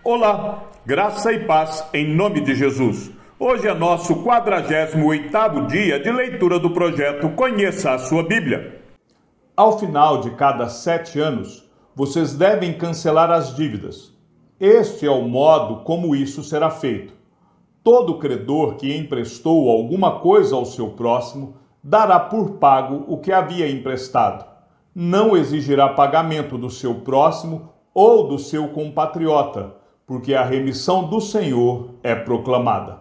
Olá, graça e paz em nome de Jesus. Hoje é nosso 48º dia de leitura do projeto Conheça a Sua Bíblia. Ao final de cada 7 anos, vocês devem cancelar as dívidas. Este é o modo como isso será feito. Todo credor que emprestou alguma coisa ao seu próximo dará por pago o que havia emprestado. Não exigirá pagamento do seu próximo ou do seu compatriota, porque a remissão do Senhor é proclamada.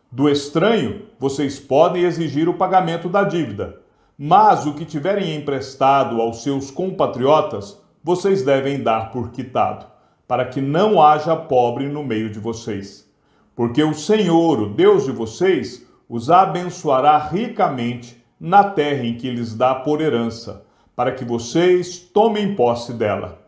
Do estranho, vocês podem exigir o pagamento da dívida, mas o que tiverem emprestado aos seus compatriotas, vocês devem dar por quitado, para que não haja pobre no meio de vocês. Porque o Senhor, o Deus de vocês, os abençoará ricamente na terra em que lhes dá por herança, para que vocês tomem posse dela.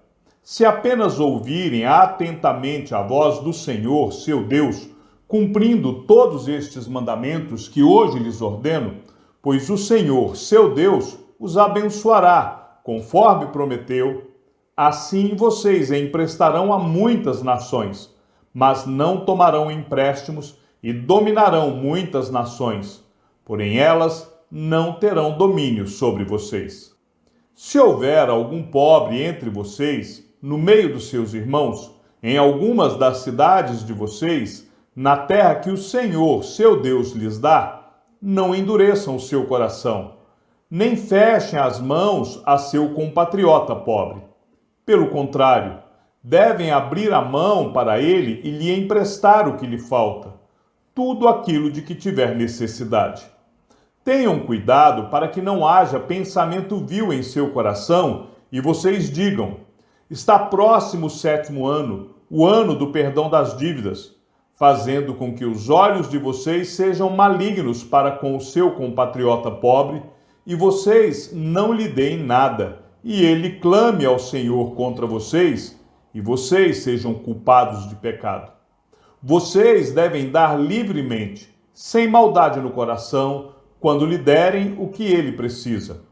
Se apenas ouvirem atentamente a voz do Senhor, seu Deus, cumprindo todos estes mandamentos que hoje lhes ordeno, pois o Senhor, seu Deus, os abençoará, conforme prometeu. Assim vocês emprestarão a muitas nações, mas não tomarão empréstimos e dominarão muitas nações, porém elas não terão domínio sobre vocês. Se houver algum pobre entre vocês, no meio dos seus irmãos, em algumas das cidades de vocês, na terra que o Senhor, seu Deus, lhes dá, não endureçam o seu coração, nem fechem as mãos a seu compatriota pobre. Pelo contrário, devem abrir a mão para ele e lhe emprestar o que lhe falta, tudo aquilo de que tiver necessidade. Tenham cuidado para que não haja pensamento vil em seu coração e vocês digam: está próximo o 7º ano, o ano do perdão das dívidas, fazendo com que os olhos de vocês sejam malignos para com o seu compatriota pobre, e vocês não lhe deem nada, e ele clame ao Senhor contra vocês, e vocês sejam culpados de pecado. Vocês devem dar livremente, sem maldade no coração, quando lhe derem o que ele precisa.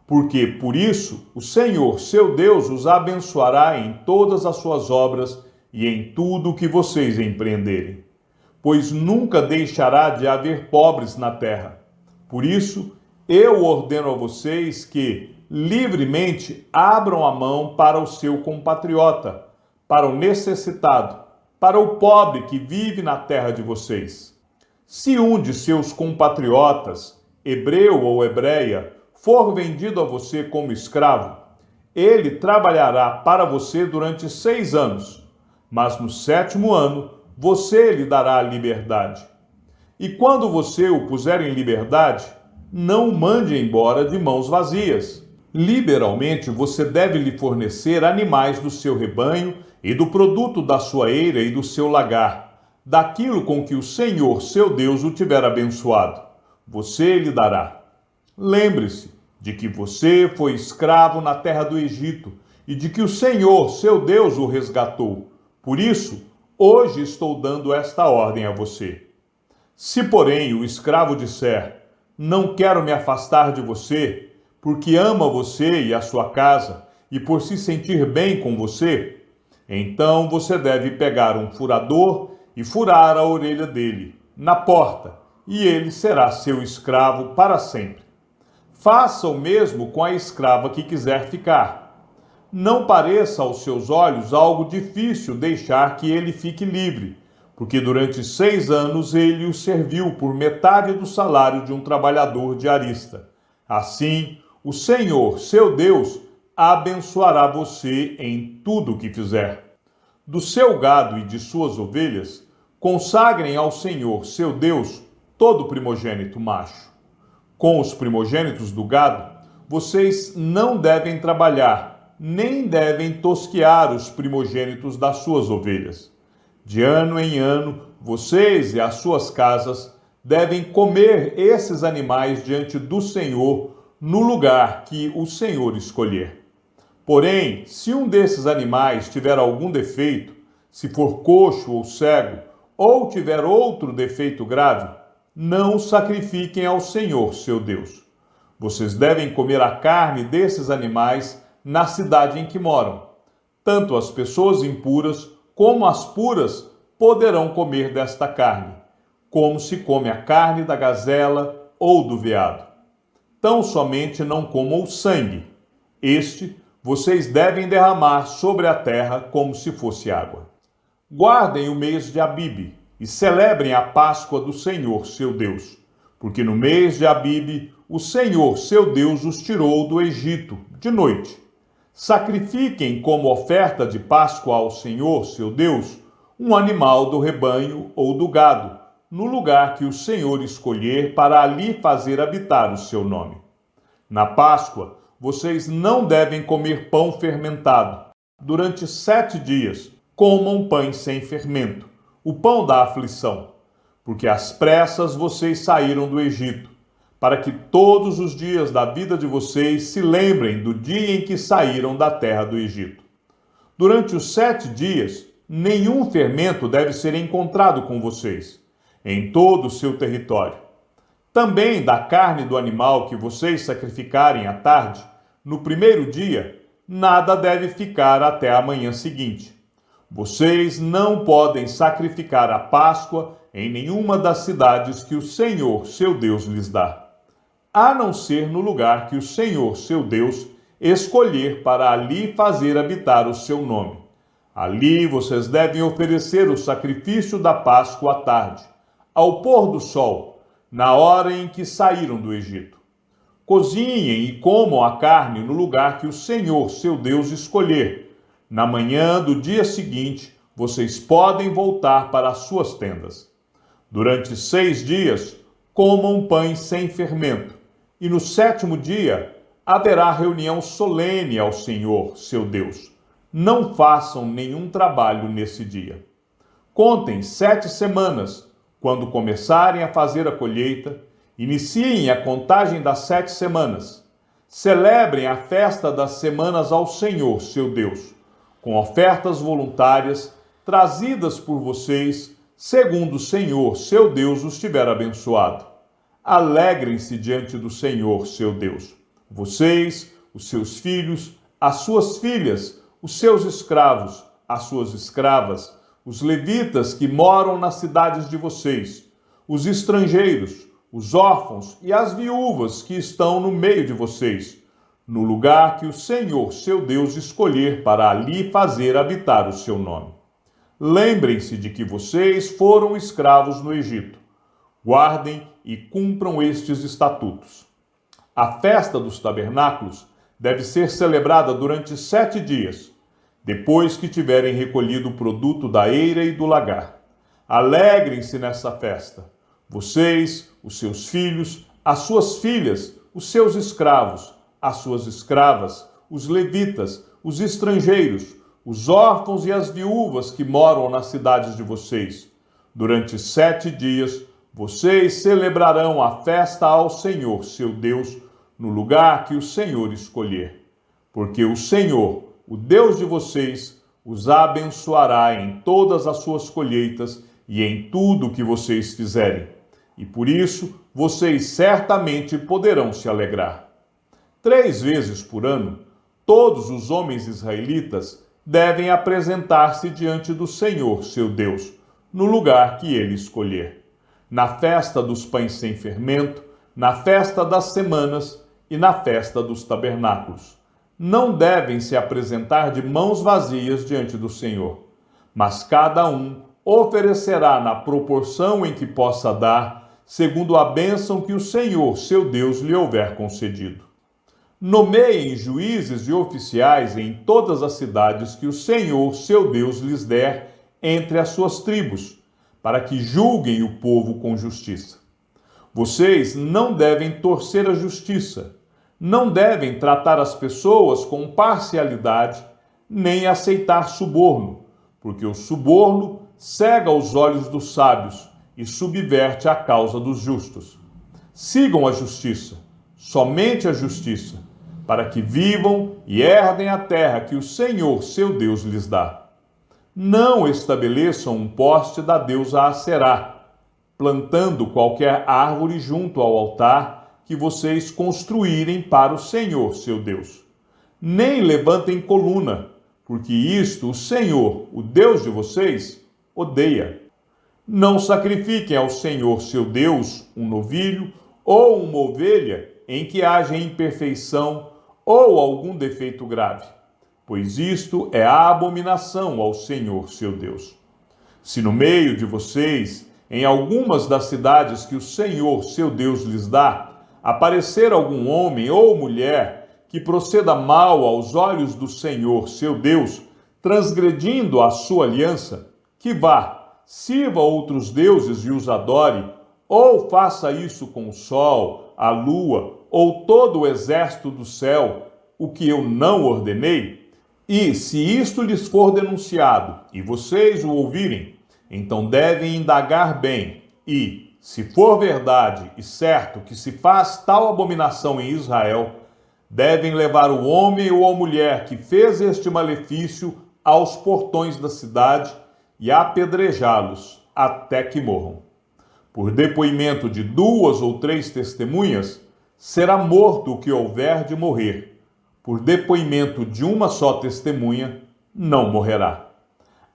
Porque, por isso, o Senhor, seu Deus, os abençoará em todas as suas obras e em tudo o que vocês empreenderem. Pois nunca deixará de haver pobres na terra. Por isso, eu ordeno a vocês que, livremente, abram a mão para o seu compatriota, para o necessitado, para o pobre que vive na terra de vocês. Se um de seus compatriotas, hebreu ou hebreia, for vendido a você como escravo, ele trabalhará para você durante 6 anos, mas no 7º ano você lhe dará a liberdade. E quando você o puser em liberdade, não o mande embora de mãos vazias. Liberalmente você deve lhe fornecer animais do seu rebanho e do produto da sua eira e do seu lagar, daquilo com que o Senhor, seu Deus, o tiver abençoado. Você lhe dará. Lembre-se de que você foi escravo na terra do Egito e de que o Senhor, seu Deus, o resgatou. Por isso, hoje estou dando esta ordem a você. Se, porém, o escravo disser: não quero me afastar de você, porque ama você e a sua casa, e por se sentir bem com você, então você deve pegar um furador e furar a orelha dele, na porta, e ele será seu escravo para sempre. Faça o mesmo com a escrava que quiser ficar. Não pareça aos seus olhos algo difícil deixar que ele fique livre, porque durante 6 anos ele o serviu por metade do salário de um trabalhador diarista. Assim, o Senhor, seu Deus, abençoará você em tudo o que fizer. Do seu gado e de suas ovelhas, consagrem ao Senhor, seu Deus, todo primogênito macho. Com os primogênitos do gado, vocês não devem trabalhar, nem devem tosquear os primogênitos das suas ovelhas. De ano em ano, vocês e as suas casas devem comer esses animais diante do Senhor no lugar que o Senhor escolher. Porém, se um desses animais tiver algum defeito, se for coxo ou cego, ou tiver outro defeito grave, não sacrifiquem ao Senhor, seu Deus. Vocês devem comer a carne desses animais na cidade em que moram, tanto as pessoas impuras como as puras, poderão comer desta carne, como se come a carne da gazela ou do veado. Tão somente não comam o sangue. Este vocês devem derramar sobre a terra como se fosse água. Guardem o mês de Abibe e celebrem a Páscoa do Senhor, seu Deus, porque no mês de Abibe o Senhor, seu Deus, os tirou do Egito de noite. Sacrifiquem como oferta de Páscoa ao Senhor, seu Deus, um animal do rebanho ou do gado, no lugar que o Senhor escolher para ali fazer habitar o seu nome. Na Páscoa, vocês não devem comer pão fermentado. Durante 7 dias, comam pães sem fermento, o pão da aflição, porque às pressas vocês saíram do Egito, para que todos os dias da vida de vocês se lembrem do dia em que saíram da terra do Egito. Durante os 7 dias, nenhum fermento deve ser encontrado com vocês, em todo o seu território. Também da carne do animal que vocês sacrificarem à tarde, no primeiro dia, nada deve ficar até a manhã seguinte. Vocês não podem sacrificar a Páscoa em nenhuma das cidades que o Senhor, seu Deus, lhes dá, a não ser no lugar que o Senhor, seu Deus, escolher para ali fazer habitar o seu nome. Ali vocês devem oferecer o sacrifício da Páscoa à tarde, ao pôr do sol, na hora em que saíram do Egito. Cozinhem e comam a carne no lugar que o Senhor, seu Deus, escolher. Na manhã do dia seguinte, vocês podem voltar para as suas tendas. Durante 6 dias, comam pães sem fermento, e no 7º dia haverá reunião solene ao Senhor, seu Deus. Não façam nenhum trabalho nesse dia. Contem 7 semanas. Quando começarem a fazer a colheita, iniciem a contagem das 7 semanas. Celebrem a festa das semanas ao Senhor, seu Deus, com ofertas voluntárias trazidas por vocês, segundo o Senhor, seu Deus, os tiver abençoado. Alegrem-se diante do Senhor, seu Deus. Vocês, os seus filhos, as suas filhas, os seus escravos, as suas escravas, os levitas que moram nas cidades de vocês, os estrangeiros, os órfãos e as viúvas que estão no meio de vocês, no lugar que o Senhor, seu Deus, escolher para ali fazer habitar o seu nome. Lembrem-se de que vocês foram escravos no Egito. Guardem e cumpram estes estatutos. A festa dos tabernáculos deve ser celebrada durante 7 dias, depois que tiverem recolhido o produto da eira e do lagar. Alegrem-se nessa festa, vocês, os seus filhos, as suas filhas, os seus escravos, as suas escravas, os levitas, os estrangeiros, os órfãos e as viúvas que moram nas cidades de vocês. Durante 7 dias, vocês celebrarão a festa ao Senhor, seu Deus, no lugar que o Senhor escolher. Porque o Senhor, o Deus de vocês, os abençoará em todas as suas colheitas e em tudo o que vocês fizerem. E por isso, vocês certamente poderão se alegrar. 3 vezes por ano, todos os homens israelitas devem apresentar-se diante do Senhor, seu Deus, no lugar que ele escolher. Na festa dos pães sem fermento, na festa das semanas e na festa dos tabernáculos. Não devem se apresentar de mãos vazias diante do Senhor, mas cada um oferecerá na proporção em que possa dar, segundo a bênção que o Senhor, seu Deus, lhe houver concedido. Nomeiem juízes e oficiais em todas as cidades que o Senhor, seu Deus, lhes der entre as suas tribos, para que julguem o povo com justiça. Vocês não devem torcer a justiça, não devem tratar as pessoas com parcialidade, nem aceitar suborno, porque o suborno cega os olhos dos sábios e subverte a causa dos justos. Sigam a justiça, somente a justiça, para que vivam e herdem a terra que o Senhor, seu Deus, lhes dá. Não estabeleçam um poste da deusa Aserá, plantando qualquer árvore junto ao altar que vocês construírem para o Senhor, seu Deus. Nem levantem coluna, porque isto o Senhor, o Deus de vocês, odeia. Não sacrifiquem ao Senhor, seu Deus, um novilho ou uma ovelha em que haja imperfeição ou algum defeito grave, pois isto é a abominação ao Senhor, seu Deus. Se no meio de vocês, em algumas das cidades que o Senhor, seu Deus, lhes dá, aparecer algum homem ou mulher que proceda mal aos olhos do Senhor, seu Deus, transgredindo a sua aliança, que vá, sirva outros deuses e os adore, ou faça isso com o sol, a lua ou todo o exército do céu, o que eu não ordenei, e se isto lhes for denunciado e vocês o ouvirem, então devem indagar bem e, se for verdade e certo que se faz tal abominação em Israel, devem levar o homem ou a mulher que fez este malefício aos portões da cidade e apedrejá-los até que morram. Por depoimento de 2 ou 3 testemunhas, será morto o que houver de morrer. Por depoimento de uma só testemunha, não morrerá.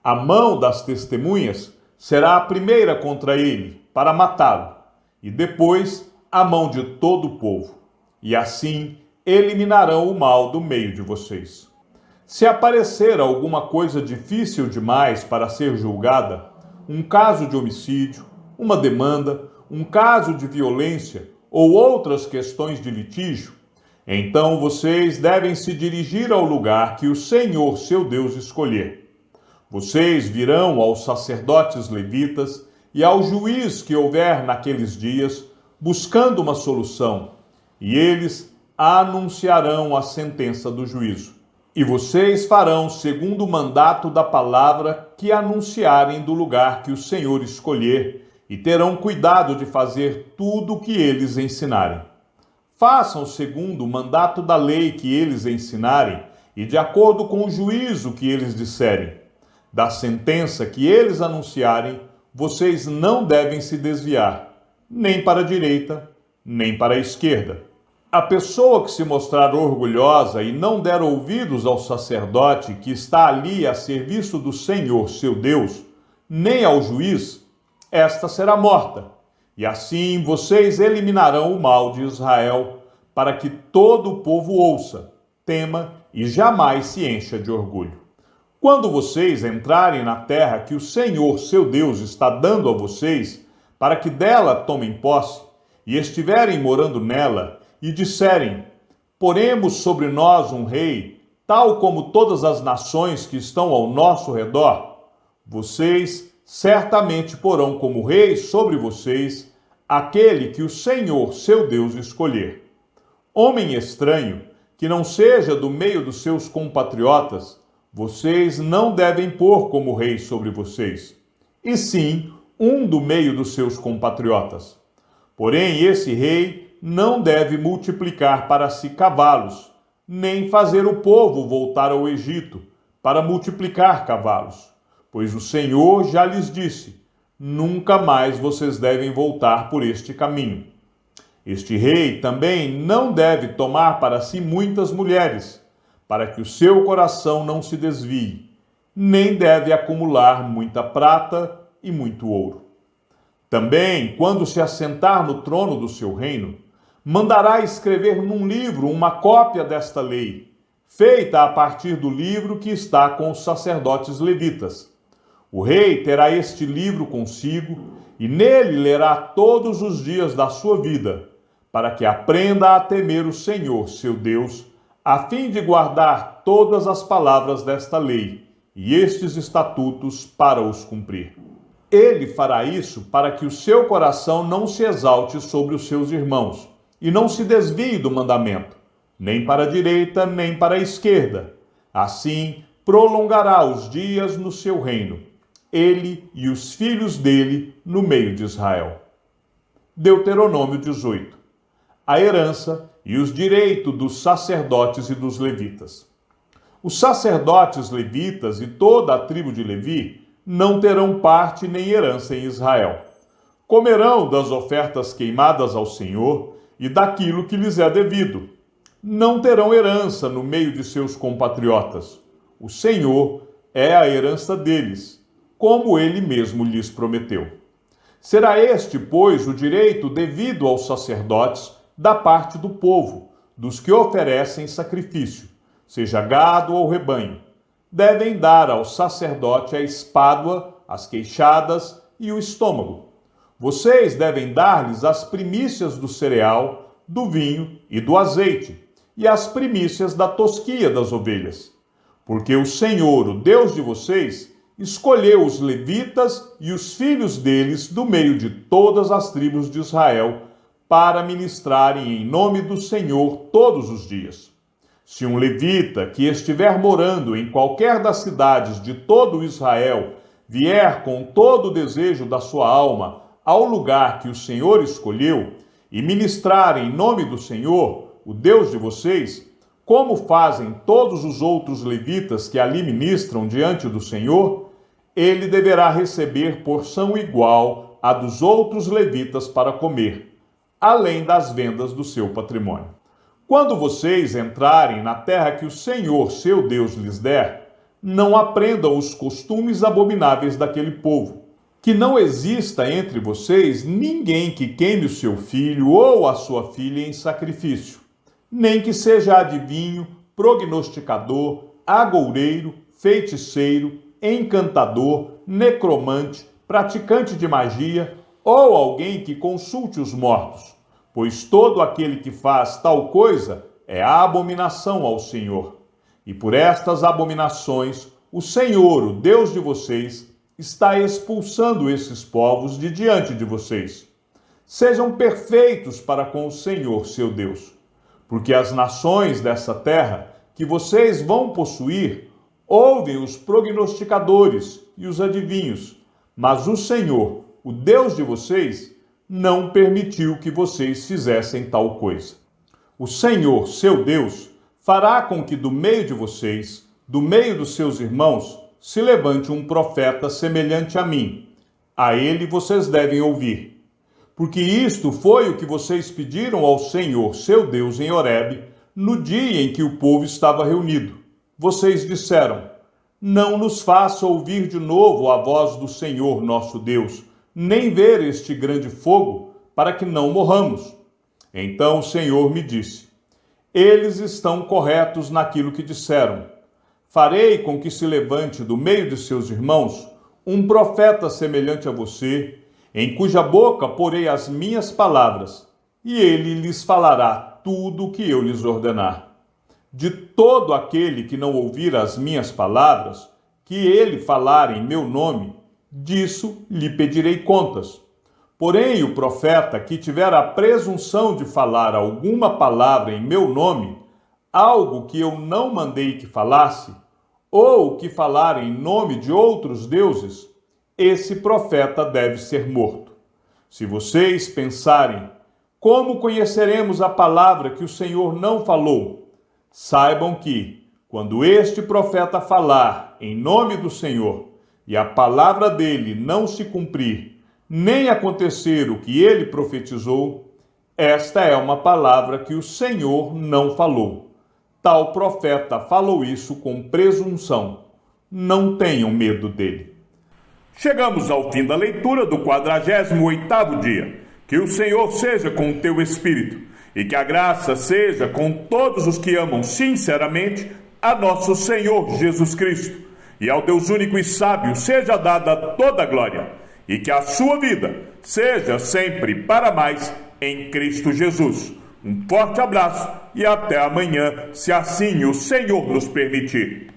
A mão das testemunhas será a primeira contra ele, para matá-lo, e depois a mão de todo o povo. E assim eliminarão o mal do meio de vocês. Se aparecer alguma coisa difícil demais para ser julgada, um caso de homicídio, uma demanda, um caso de violência ou outras questões de litígio, então vocês devem se dirigir ao lugar que o Senhor, seu Deus, escolher. Vocês virão aos sacerdotes levitas e ao juiz que houver naqueles dias, buscando uma solução, e eles anunciarão a sentença do juízo. E vocês farão segundo o mandato da palavra que anunciarem do lugar que o Senhor escolher, e terão cuidado de fazer tudo o que eles ensinarem. Façam segundo o mandato da lei que eles ensinarem, e de acordo com o juízo que eles disserem. Da sentença que eles anunciarem, vocês não devem se desviar, nem para a direita, nem para a esquerda. A pessoa que se mostrar orgulhosa e não der ouvidos ao sacerdote que está ali a serviço do Senhor, seu Deus, nem ao juiz, esta será morta. E assim vocês eliminarão o mal de Israel, para que todo o povo ouça, tema e jamais se encha de orgulho. Quando vocês entrarem na terra que o Senhor, seu Deus, está dando a vocês, para que dela tomem posse, e estiverem morando nela, e disserem: poremos sobre nós um rei, tal como todas as nações que estão ao nosso redor, vocês certamente porão como rei sobre vocês aquele que o Senhor, seu Deus, escolher. Homem estranho, que não seja do meio dos seus compatriotas, vocês não devem pôr como rei sobre vocês, e sim um do meio dos seus compatriotas. Porém, esse rei não deve multiplicar para si cavalos, nem fazer o povo voltar ao Egito para multiplicar cavalos, pois o Senhor já lhes disse: nunca mais vocês devem voltar por este caminho. Este rei também não deve tomar para si muitas mulheres, para que o seu coração não se desvie, nem deve acumular muita prata e muito ouro. Também, quando se assentar no trono do seu reino, mandará escrever num livro uma cópia desta lei, feita a partir do livro que está com os sacerdotes levitas. O rei terá este livro consigo e nele lerá todos os dias da sua vida, para que aprenda a temer o Senhor, seu Deus, a fim de guardar todas as palavras desta lei e estes estatutos para os cumprir. Ele fará isso para que o seu coração não se exalte sobre os seus irmãos e não se desvie do mandamento, nem para a direita, nem para a esquerda. Assim, prolongará os dias no seu reino, ele e os filhos dele no meio de Israel. Deuteronômio 18. A herança e os direitos dos sacerdotes e dos levitas. Os sacerdotes levitas e toda a tribo de Levi não terão parte nem herança em Israel. Comerão das ofertas queimadas ao Senhor e daquilo que lhes é devido. Não terão herança no meio de seus compatriotas. o Senhor, é a herança deles, como ele mesmo lhes prometeu. Será este, pois, o direito devido aos sacerdotes da parte do povo, dos que oferecem sacrifício, seja gado ou rebanho. Devem dar ao sacerdote a espádua, as queixadas e o estômago. Vocês devem dar-lhes as primícias do cereal, do vinho e do azeite, e as primícias da tosquia das ovelhas. Porque o Senhor, o Deus de vocês, escolheu os levitas e os filhos deles do meio de todas as tribos de Israel para ministrarem em nome do Senhor todos os dias. Se um levita que estiver morando em qualquer das cidades de todo Israel vier com todo o desejo da sua alma ao lugar que o Senhor escolheu e ministrar em nome do Senhor, o Deus de vocês, como fazem todos os outros levitas que ali ministram diante do Senhor, ele deverá receber porção igual à dos outros levitas para comer, além das vendas do seu patrimônio. Quando vocês entrarem na terra que o Senhor, seu Deus, lhes der, não aprendam os costumes abomináveis daquele povo. Que não exista entre vocês ninguém que queime o seu filho ou a sua filha em sacrifício, nem que seja adivinho, prognosticador, agoureiro, feiticeiro, encantador, necromante, praticante de magia ou alguém que consulte os mortos, pois todo aquele que faz tal coisa é abominação ao Senhor. E por estas abominações, o Senhor, o Deus de vocês, está expulsando esses povos de diante de vocês. Sejam perfeitos para com o Senhor, seu Deus, porque as nações dessa terra que vocês vão possuir ouvem os prognosticadores e os adivinhos, mas o Senhor, o Deus de vocês, não permitiu que vocês fizessem tal coisa. O Senhor, seu Deus, fará com que do meio de vocês, do meio dos seus irmãos, se levante um profeta semelhante a mim. A ele vocês devem ouvir. Porque isto foi o que vocês pediram ao Senhor, seu Deus, em Horebe, no dia em que o povo estava reunido. Vocês disseram: não nos faça ouvir de novo a voz do Senhor, nosso Deus, nem ver este grande fogo, para que não morramos. Então o Senhor me disse: eles estão corretos naquilo que disseram. Farei com que se levante do meio de seus irmãos um profeta semelhante a você, em cuja boca porei as minhas palavras, e ele lhes falará tudo o que eu lhes ordenar. De todo aquele que não ouvir as minhas palavras, que ele falar em meu nome, disso lhe pedirei contas. Porém, o profeta que tiver a presunção de falar alguma palavra em meu nome, algo que eu não mandei que falasse, ou que falar em nome de outros deuses, esse profeta deve ser morto. Se vocês pensarem: como conheceremos a palavra que o Senhor não falou? Saibam que, quando este profeta falar em nome do Senhor, e a palavra dele não se cumprir, nem acontecer o que ele profetizou, esta é uma palavra que o Senhor não falou. Tal profeta falou isso com presunção. Não tenham medo dele. Chegamos ao fim da leitura do 48º dia. Que o Senhor seja com o teu espírito e que a graça seja com todos os que amam sinceramente a nosso Senhor Jesus Cristo. E ao Deus único e sábio seja dada toda a glória, e que a sua vida seja sempre para mais em Cristo Jesus. Um forte abraço e até amanhã, se assim o Senhor nos permitir.